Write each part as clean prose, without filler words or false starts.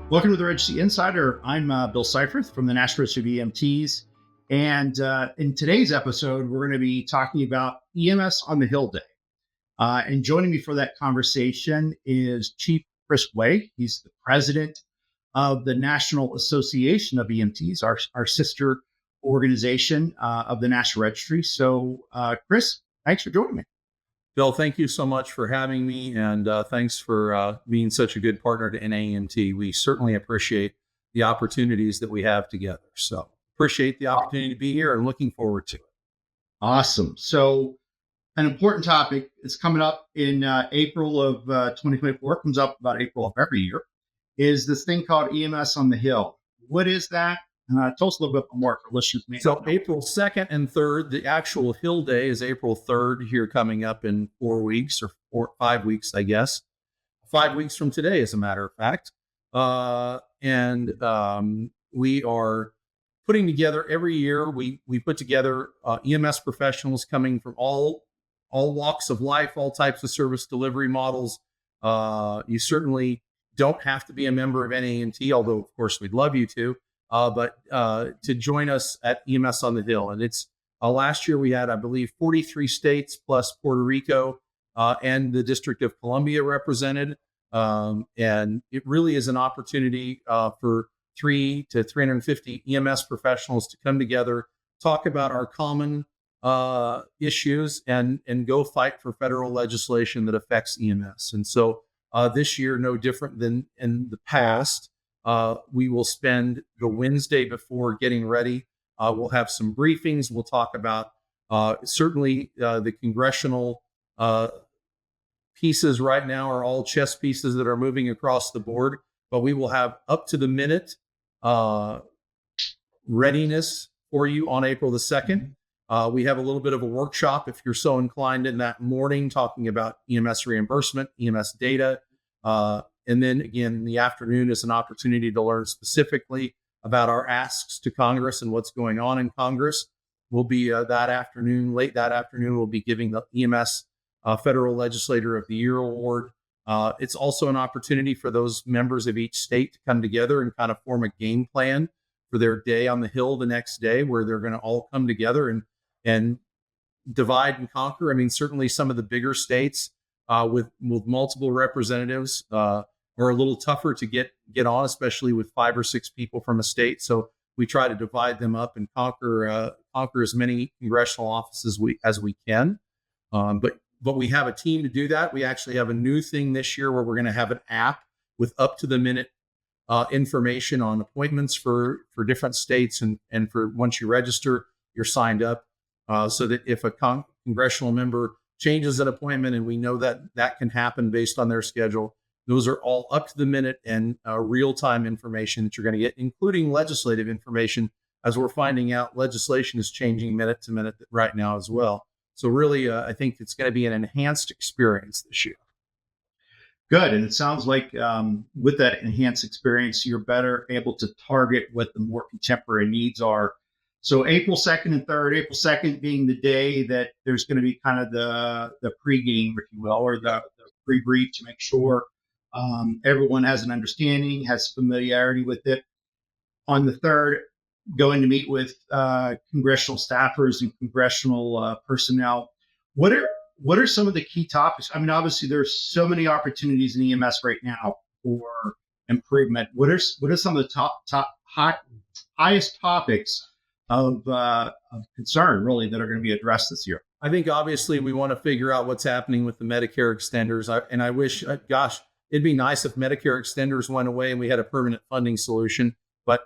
Welcome to the Registry Insider. I'm Bill Seifarth from the National Registry of EMTs. And in today's episode, we're going to be talking about EMS on the Hill Day. And joining me for that conversation is Chief Chris Way. He's the president of the National Association of EMTs, our sister organization of the National Registry. So, Chris, thanks for joining me. Bill, thank you so much for having me, and thanks for being such a good partner to NAEMT. We certainly appreciate the opportunities that we have together. So appreciate the opportunity to be here and looking forward to it. Awesome. So an important topic is coming up in April of 2024, comes up about April of every year, is this thing called EMS on the Hill. What is that? Tell us a little bit more for listeners. So April 2nd and 3rd, the actual Hill Day is April 3rd here coming up in 4 weeks or 5 weeks, I guess. 5 weeks from today, as a matter of fact. We are putting together every year, we put together EMS professionals coming from all walks of life, all types of service delivery models. You certainly don't have to be a member of NAEMT, although, of course, we'd love you to. But to join us at EMS on the Hill. And it's last year we had, I believe, 43 states plus Puerto Rico and the District of Columbia represented. And it really is an opportunity for 300 to 350 EMS professionals to come together, talk about our common issues, and go fight for federal legislation that affects EMS. And so this year, no different than in the past. We will spend the Wednesday before getting ready. We'll have some briefings. We'll talk about certainly the congressional pieces right now are all chess pieces that are moving across the board, but we will have up to the minute readiness for you on April the 2nd. We have a little bit of a workshop, if you're so inclined, in that morning, talking about EMS reimbursement, EMS data, and then again, in the afternoon is an opportunity to learn specifically about our asks to Congress and what's going on in Congress. We'll be late that afternoon, we'll be giving the EMS Federal Legislator of the Year Award. It's also an opportunity for those members of each state to come together and kind of form a game plan for their day on the Hill the next day, where they're going to all come together and divide and conquer. I mean, certainly some of the bigger states with multiple representatives are a little tougher to get on, especially with 5 or 6 people from a state. So we try to divide them up and conquer as many congressional offices as we can. But we have a team to do that. We actually have a new thing this year where we're going to have an app with up to the minute information on appointments for different states, and for once you register, you're signed up, so that if a congressional member changes an appointment, and we know that can happen based on their schedule, those are all up to the minute and real-time information that you're going to get, including legislative information, as we're finding out legislation is changing minute to minute right now as well. So really, I think it's going to be an enhanced experience this year. Good. And it sounds like with that enhanced experience, you're better able to target what the more contemporary needs are. So April 2nd and 3rd, April 2nd being the day that there's going to be kind of the pregame, if you will, or the pre-brief to make sure everyone has an understanding, has familiarity with it. On the 3rd, going to meet with congressional staffers and congressional personnel. What are some of the key topics? I mean, obviously, there's so many opportunities in EMS right now for improvement. What are some of the highest topics of concern, really, that are going to be addressed this year? I think obviously we want to figure out what's happening with the Medicare extenders. I wish, it'd be nice if Medicare extenders went away and we had a permanent funding solution. But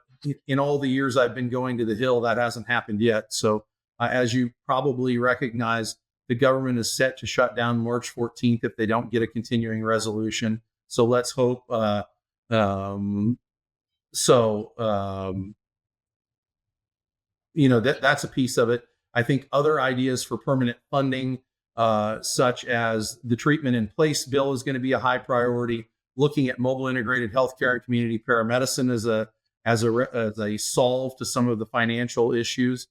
in all the years I've been going to the Hill, that hasn't happened yet. So as you probably recognize, the government is set to shut down March 14th if they don't get a continuing resolution. So let's hope. That's a piece of it. I think other ideas for permanent funding, such as the treatment in place bill, is going to be a high priority. Looking at mobile integrated healthcare and community paramedicine as a solve to some of the financial issues.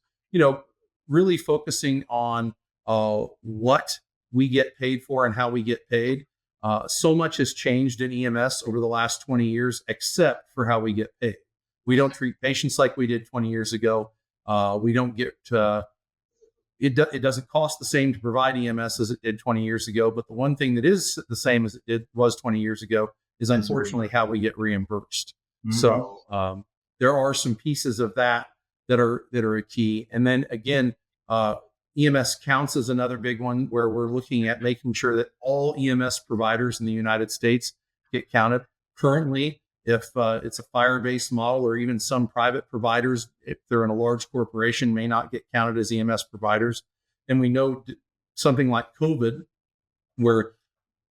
Really focusing on what we get paid for and how we get paid. So much has changed in EMS over the last 20 years, except for how we get paid. We don't treat patients like we did 20 years ago. We don't get it doesn't cost the same to provide EMS as it did 20 years ago. But the one thing that is the same as it was 20 years ago is unfortunately how we get reimbursed. Mm-hmm. So there are some pieces of that are a key. And then again, EMS counts is another big one where we're looking at making sure that all EMS providers in the United States get counted. Currently, if it's a fire-based model, or even some private providers, if they're in a large corporation, may not get counted as EMS providers. And we know something like COVID, where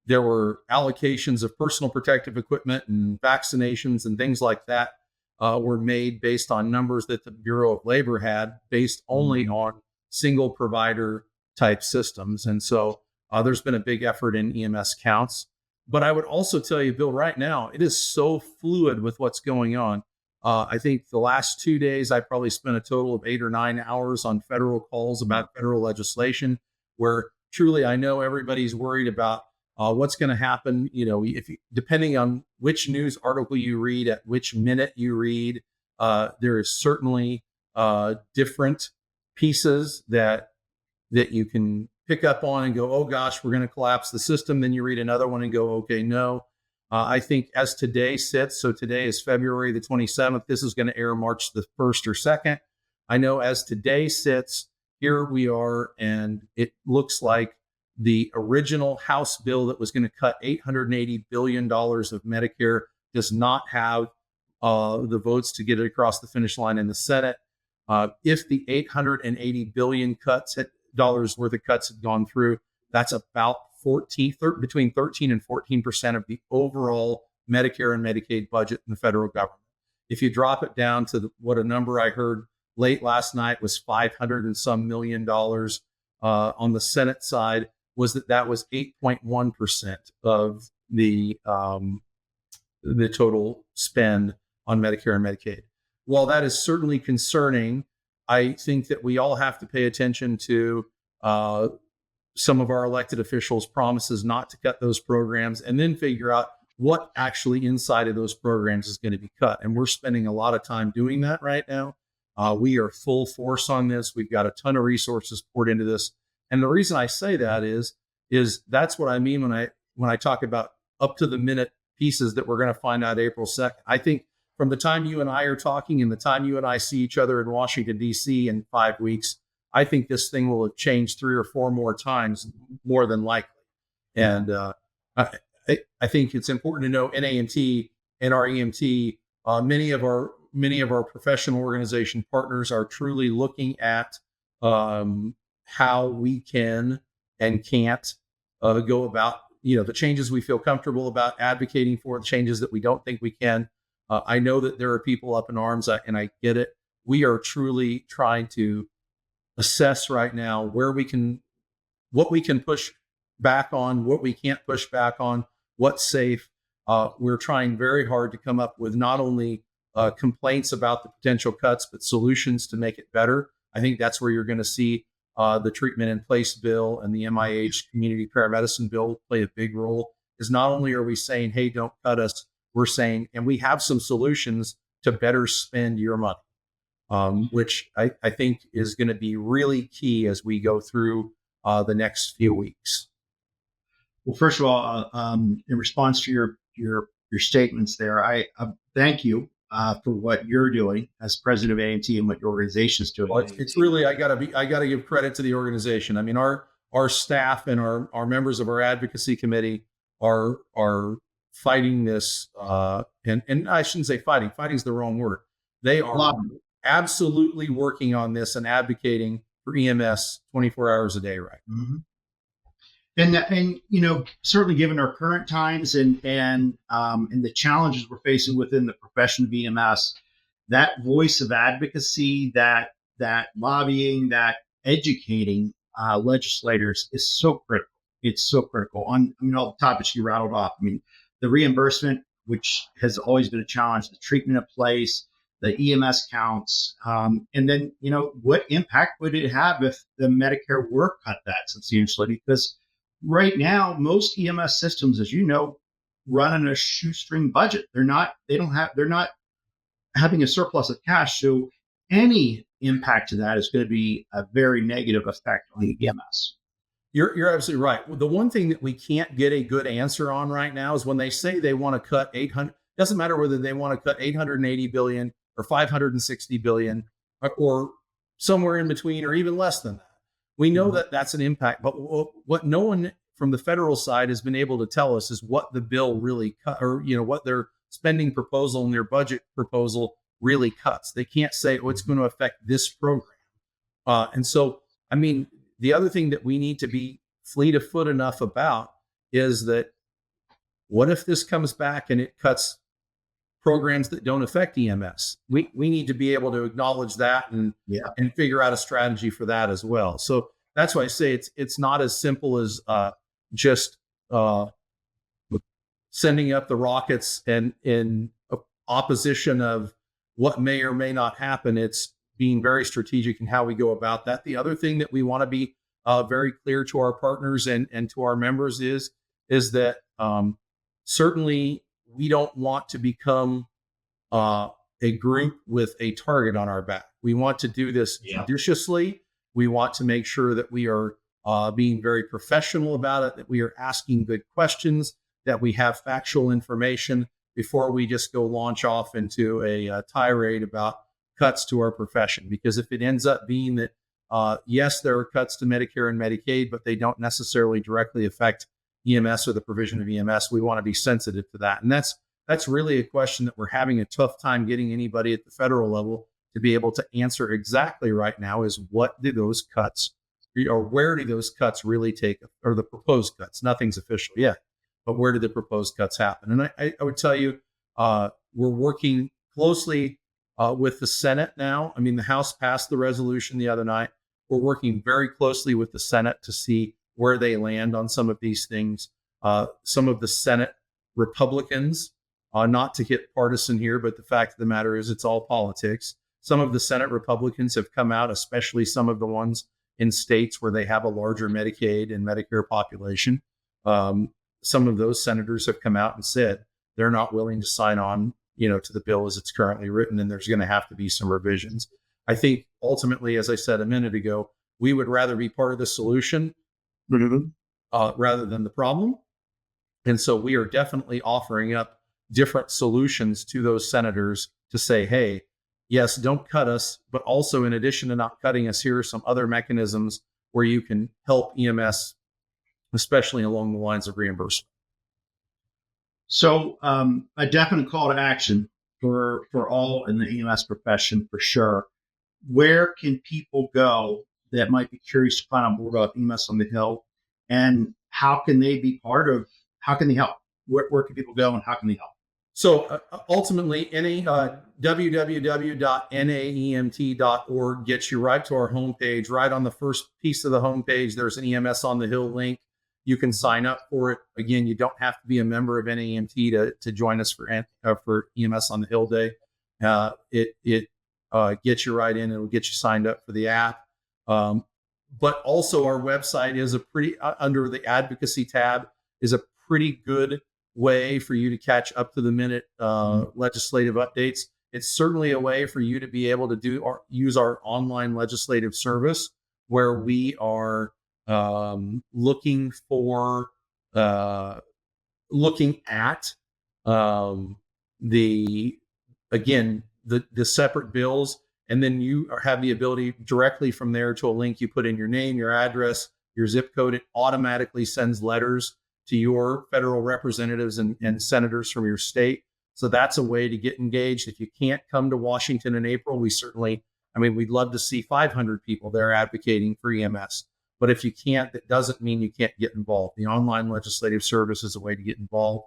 there were allocations of personal protective equipment and vaccinations and things like that were made based on numbers that the Bureau of Labor had, based only on single provider type systems. And so there's been a big effort in EMS counts. But I would also tell you, Bill, right now, it is so fluid with what's going on. I think the last 2 days, I probably spent a total of 8 or 9 hours on federal calls about federal legislation, where truly I know everybody's worried about what's going to happen. You know, depending on which news article you read, at which minute you read, there is certainly different pieces that you can pick up on and go, oh gosh, we're going to collapse the system. Then you read another one and go, okay, no. I think as today sits, so today is February the 27th. This is going to air March the 1st or 2nd. I know as today sits, here we are, and it looks like the original House bill that was going to cut $880 billion of Medicare does not have the votes to get it across the finish line in the Senate. If the $880 billion dollars worth of cuts had gone through, that's about between 13 and 14% of the overall Medicare and Medicaid budget in the federal government. If you drop it down to what a number I heard late last night was $500 and some million dollars on the Senate side, was that was 8.1% of the total spend on Medicare and Medicaid. While that is certainly concerning, I think that we all have to pay attention to some of our elected officials' promises not to cut those programs, and then figure out what actually inside of those programs is going to be cut. And we're spending a lot of time doing that right now. We are full force on this. We've got a ton of resources poured into this. And the reason I say that is that's what I mean when I talk about up to the minute pieces that we're going to find out April 2nd. I think from the time you and I are talking and the time you and I see each other in Washington, D.C. in 5 weeks, I think this thing will have changed 3 or 4 more times, more than likely. And I think it's important to know NAEMT, NREMT, many of our professional organization partners are truly looking at how we can and can't go about, the changes we feel comfortable about advocating for, the changes that we don't think we can. I know that there are people up in arms, and I get it. We are truly trying to assess right now what we can push back on, what we can't push back on, what's safe. We're trying very hard to come up with not only complaints about the potential cuts, but solutions to make it better. I think that's where you're going to see the treatment in place bill and the MIH community paramedicine bill play a big role. Is not only are we saying, hey, don't cut us, we're saying, and we have some solutions to better spend your money, which I think is going to be really key as we go through the next few weeks. Well, first of all, in response to your statements there, I thank you for what you're doing as president of AMT and what your organization is doing. Well, it's really, I gotta give credit to the organization. I mean, our staff and our members of our advocacy committee are fighting this, and I shouldn't say fighting. Fighting is the wrong word. They are absolutely working on this and advocating for EMS 24 hours a day, right? Mm-hmm. And certainly given our current times and the challenges we're facing within the profession of EMS, that voice of advocacy, that lobbying, that educating legislators is so critical. It's so critical on all the topics you rattled off. I mean, the reimbursement, which has always been a challenge, the treatment of place, the EMS counts, and then what impact would it have if the Medicare were cut that substantially? Because right now, most EMS systems, as you know, run on a shoestring budget. They're not having a surplus of cash. So any impact to that is going to be a very negative effect on the EMS. You're absolutely right. The one thing that we can't get a good answer on right now is when they say they want to cut 800. Doesn't matter whether they want to cut 880 billion or 560 billion or somewhere in between or even less than that. We know that that's an impact, but what no one from the federal side has been able to tell us is what the bill really cut, or what their spending proposal and their budget proposal really cuts. They can't say, oh, it's going to affect this program. And so, I mean, the other thing that we need to be fleet of foot enough about is that what if this comes back and it cuts programs that don't affect EMS? We need to be able to acknowledge that and figure out a strategy for that as well. So that's why I say it's not as simple as just sending up the rockets and in opposition of what may or may not happen. It's being very strategic in how we go about that. The other thing that we want to be very clear to our partners and to our members is that certainly we don't want to become a group with a target on our back. We want to do this judiciously. We want to make sure that we are being very professional about it, that we are asking good questions, that we have factual information before we just go launch off into a tirade about cuts to our profession. Because if it ends up being that, yes, there are cuts to Medicare and Medicaid, but they don't necessarily directly affect EMS or the provision of EMS, we want to be sensitive to that. And that's really a question that we're having a tough time getting anybody at the federal level to be able to answer exactly right now is what do those cuts, or where do those cuts really take, or the proposed cuts? Nothing's official yet, but where do the proposed cuts happen? And I would tell you, we're working closely with the Senate now. I mean, the House passed the resolution the other night. We're working very closely with the Senate to see where they land on some of these things. Some of the Senate Republicans, not to get partisan here, but the fact of the matter is it's all politics. Some of the Senate Republicans have come out, especially some of the ones in states where they have a larger Medicaid and Medicare population. Some of those senators have come out and said they're not willing to sign on, to the bill as it's currently written, and there's going to have to be some revisions. I think ultimately, as I said a minute ago, we would rather be part of the solution rather than the problem. And so we are definitely offering up different solutions to those senators to say, hey, yes, don't cut us, but also in addition to not cutting us, here are some other mechanisms where you can help EMS, especially along the lines of reimbursement. So a definite call to action for all in the EMS profession, for sure. Where can people go that might be curious to find out more about EMS on the Hill, and how can they be how can they help? Where can people go and how can they help? So ultimately, www.naemt.org gets you right to our homepage. Right on the first piece of the homepage, there's an EMS on the Hill link. You can sign up for it. Again, you don't have to be a member of NAEMT to join us for EMS on the Hill Day. It gets you right in. It'll get you signed up for the app. But also our website is a pretty, under the advocacy tab, is a pretty good way for you to catch up to the minute legislative updates. It's certainly a way for you to be able to use our online legislative service, where we are looking at the separate bills, and then you have the ability directly from there to a link. You put in your name, your address, your zip code. It automatically sends letters to your federal representatives and senators from your state. So that's a way to get engaged. If you can't come to Washington in April, we'd love to see 500 people there advocating for EMS. But if you can't, that doesn't mean you can't get involved. The online legislative service is a way to get involved.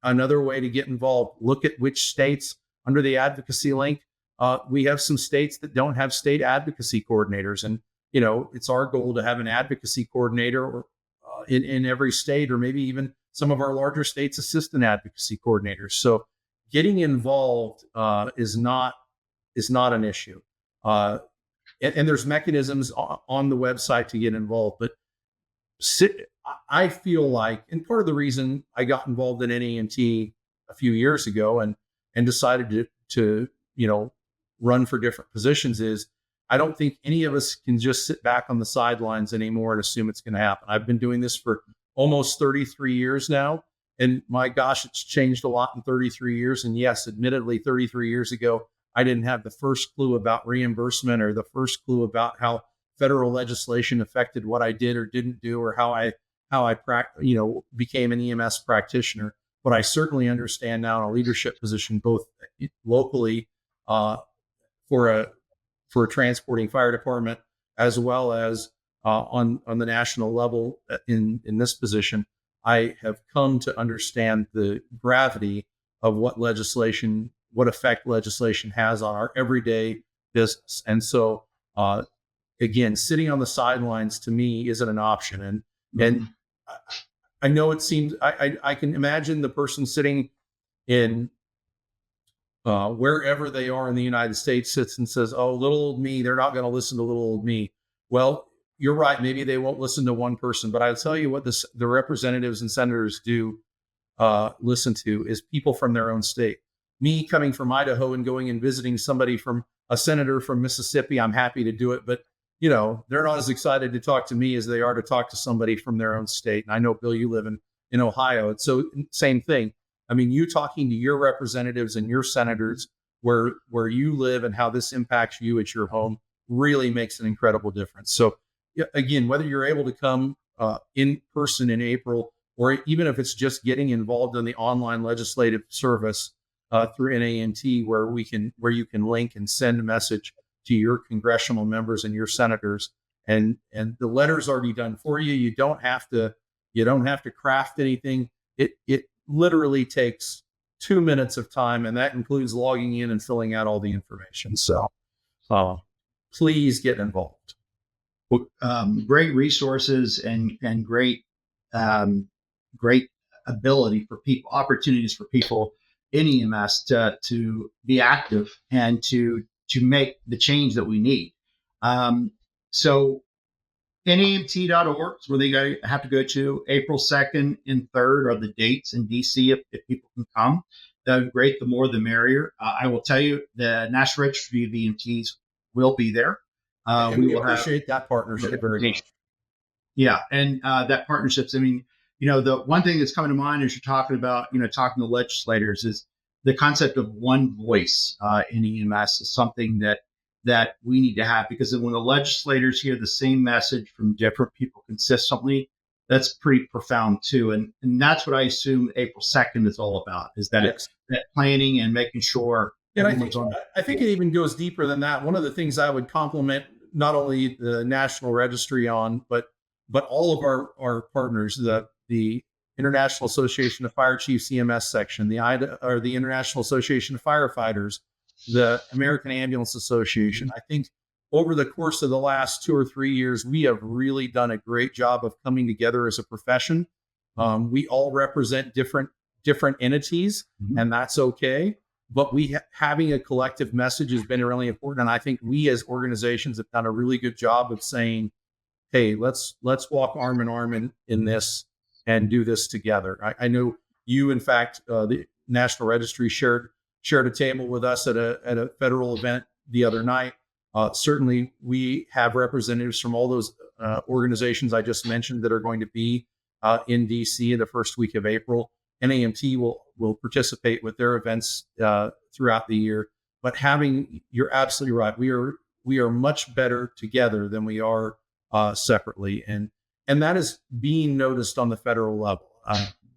Another way to get involved, look at which states under the advocacy link. We have some states that don't have state advocacy coordinators. And, it's our goal to have an advocacy coordinator in every state, or maybe even some of our larger states, assistant advocacy coordinators. So getting involved is not an issue. And there's mechanisms on the website to get involved, but I feel like, and part of the reason I got involved in NAEMT a few years ago and decided to run for different positions is I don't think any of us can just sit back on the sidelines anymore and assume it's going to happen. I've been doing this for almost 33 years now. And my gosh, it's changed a lot in 33 years. And yes, admittedly, 33 years ago, I didn't have the first clue about reimbursement or the first clue about how federal legislation affected what I did or didn't do, or how I became an EMS practitioner. But I certainly understand now in a leadership position, both locally for a transporting fire department, as well as on the national level in this position. I have come to understand the gravity of what effect legislation has on our everyday business. And so, again, sitting on the sidelines to me isn't an option. And I know it seems, I can imagine the person sitting in wherever they are in the United States sits and says, oh, little old me, they're not going to listen to little old me. Well, you're right. Maybe they won't listen to one person, but I'll tell you what the representatives and senators do listen to is people from their own state. Me coming from Idaho and going and visiting a senator from Mississippi, I'm happy to do it, but they're not as excited to talk to me as they are to talk to somebody from their own state. And I know, Bill, you live in Ohio. And so same thing. I mean, you talking to your representatives and your senators where you live and how this impacts you at your home really makes an incredible difference. So again, whether you're able to come in person in April, or even if it's just getting involved in the online legislative service through NAEMT, where you can link and send a message to your congressional members and your senators, and the letter's already done for you. You don't have to craft anything. It literally takes 2 minutes of time, and that includes logging in and filling out all the information. So please get involved. Great resources and great ability for people, opportunities for people in EMS to be active and to make the change that we need. So NAEMT.org is where they have to go to. April 2nd and 3rd are the dates in DC if people can come. That would be great. The more, the merrier. I will tell you, the National Registry of EMTs will be there. We will appreciate that partnership very much. Yeah, and that partnerships. I mean, the one thing that's coming to mind as you're talking about, talking to legislators is the concept of one voice in EMS is something that we need to have, because when the legislators hear the same message from different people consistently, that's pretty profound too. And that's what I assume April 2nd is all about, is that it's that planning and making sure. And I think it even goes deeper than that. One of the things I would compliment not only the National Registry on, but all of our partners, the International Association of Fire Chiefs EMS section, the International Association of Firefighters, the American Ambulance Association. I think over the course of the last 2 or 3 years, we have really done a great job of coming together as a profession. We all represent different entities, and that's okay. But having a collective message has been really important. And I think we as organizations have done a really good job of saying, hey, let's walk arm in arm in this and do this together. I know you, in fact, the National Registry shared a table with us at a federal event the other night. Certainly, we have representatives from all those organizations I just mentioned that are going to be in DC in the first week of April. NAEMT will participate with their events throughout the year. But you're absolutely right. We are much better together than we are separately, and that is being noticed on the federal level.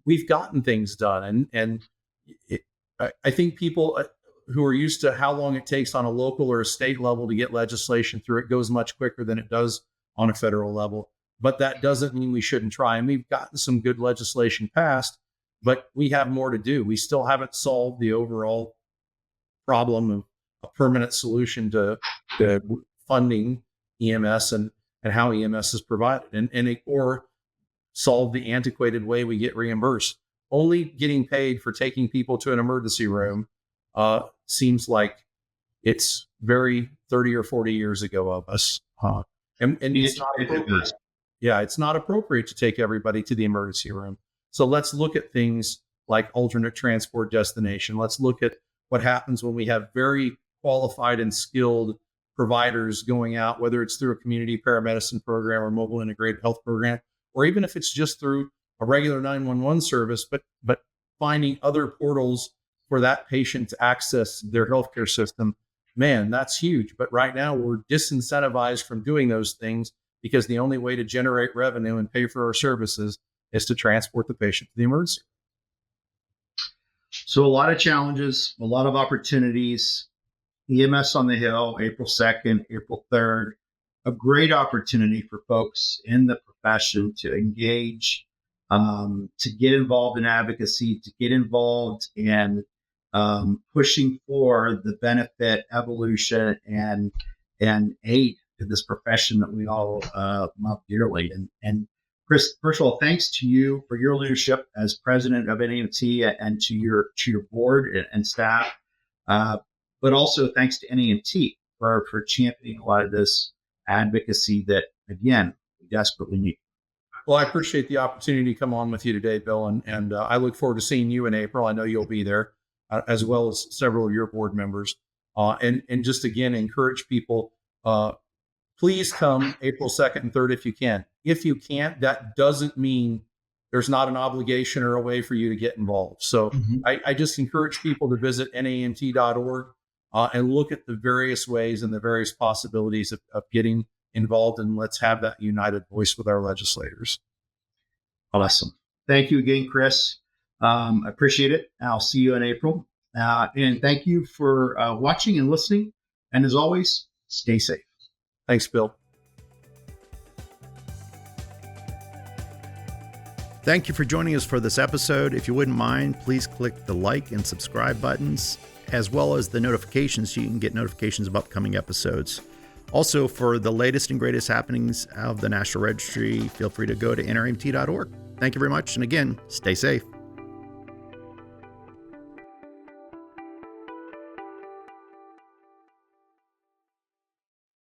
We've gotten things done, and I think people who are used to how long it takes on a local or a state level to get legislation through, it goes much quicker than it does on a federal level. But that doesn't mean we shouldn't try. And we've gotten some good legislation passed, but we have more to do. We still haven't solved the overall problem of a permanent solution to funding EMS and how EMS is provided, or solve the antiquated way we get reimbursed. Only getting paid for taking people to an emergency room seems like it's very 30 or 40 years ago of us. And it's not appropriate. yeah, it's not appropriate to take everybody to the emergency room. So let's look at things like alternate transport destination. Let's look at what happens when we have very qualified and skilled providers going out, whether it's through a community paramedicine program or mobile integrated health program, or even if it's just through a regular 911 service, but finding other portals for that patient to access their healthcare system. Man, that's huge. But right now we're disincentivized from doing those things because the only way to generate revenue and pay for our services is to transport the patient to the emergency. So a lot of challenges, a lot of opportunities. EMS on the Hill, April 2nd, April 3rd, a great opportunity for folks in the profession to engage, to get involved in advocacy, to get involved in pushing for the benefit, evolution, and aid to this profession that we all love dearly. And Chris, first of all, thanks to you for your leadership as president of NAEMT and to your board and staff. But also thanks to NAEMT for championing a lot of this advocacy that, again, we desperately need. Well, I appreciate the opportunity to come on with you today, Bill, and I look forward to seeing you in April. I know you'll be there, as well as several of your board members. And just again, encourage people, please come April 2nd and 3rd if you can. If you can't, that doesn't mean there's not an obligation or a way for you to get involved. So I just encourage people to visit NAEMT.org and look at the various ways and the various possibilities of getting involved, and let's have that united voice with our legislators. Awesome. Thank you again, Chris. I appreciate it. I'll see you in April. And thank you for watching and listening. And as always, stay safe. Thanks, Bill. Thank you for joining us for this episode. If you wouldn't mind, please click the like and subscribe buttons, as well as the notifications so you can get notifications about upcoming episodes. Also, for the latest and greatest happenings of the National Registry, feel free to go to NREMT.org. Thank you very much. And again, stay safe.